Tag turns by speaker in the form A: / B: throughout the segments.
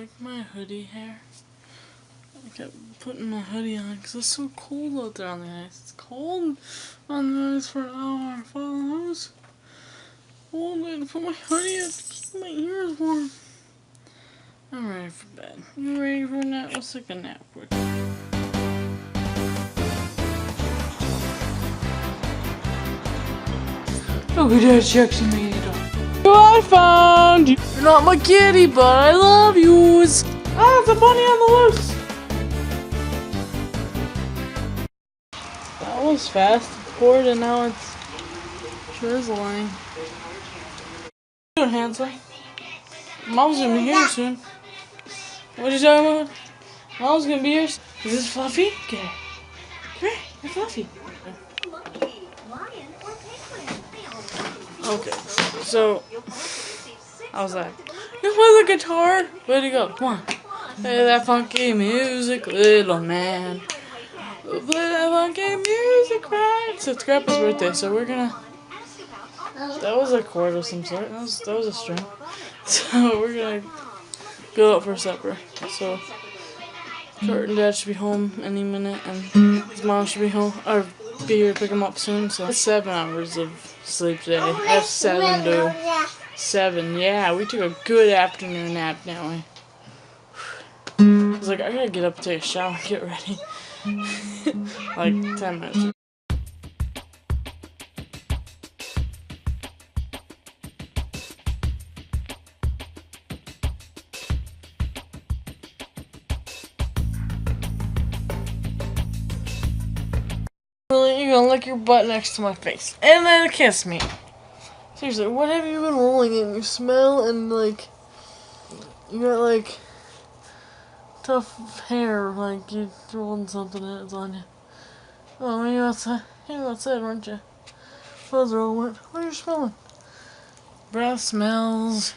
A: Like my hoodie hair. I kept putting my hoodie on because it's so cold out there on the ice. It's cold on the ice for an hour. I was cold. I had to put my hoodie up to keep my ears warm. I'm ready for bed. You ready for a nap? Let's take a nap quick. Look at that sexy made it up. I found you. You're not my kitty, but I love yous. Ah, it's a bunny on the loose. That was fast. It's poured and now it's drizzling. What are you doing, handsome? Mom's gonna be here soon. What are you talking about? Mom's gonna be here soon. Is this Fluffy? Get her. Come here. You're Fluffy. Okay, so how's that? You play the guitar? Where'd you go? Come on. Play that funky music, little man. Play that funky music, right? So it's Grandpa's birthday, so we're gonna. That was a chord of some sort. That was a string. So we're gonna go out for supper. So Kurt and Dad should be home any minute, and his mom should be home or be here to pick him up soon. So it's 7 hours of sleep today. That's 7 to 7. Yeah, we took a good afternoon nap, didn't we? I was like, I gotta get up, take a shower, and get ready. Like 10 minutes. You're gonna lick your butt next to my face and then kiss me. Seriously, what have you been rolling in? You smell and like you got like tough hair, like you're rolling something and it's on you. Oh, you outside? You were outside, weren't you? Clothes are all wet. What are you smelling? Breath smells.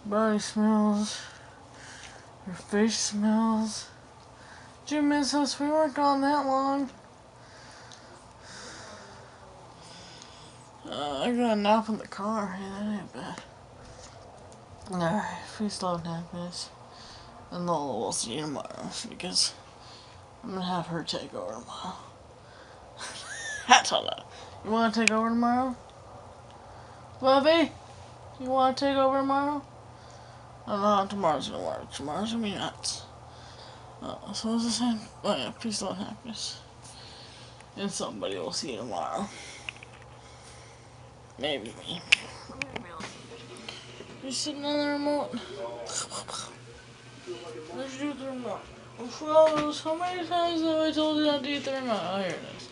A: Body smells. Your face smells. Did you miss us? We weren't gone that long. I got a nap in the car. Yeah, that ain't bad. Alright, we still have nap, guys. And we'll see you tomorrow because I'm gonna have her take over tomorrow. That's all that. You wanna take over tomorrow? Fluffy? You wanna take over tomorrow? I don't know how tomorrow's gonna work. Tomorrow's gonna be nuts. So what's the same? Oh yeah, peace, love, happiness. And somebody will see you tomorrow. Maybe me. You're sitting on the remote. What did you do with the remote? Froze. How many times have I told you not to eat the remote? Oh, here it is.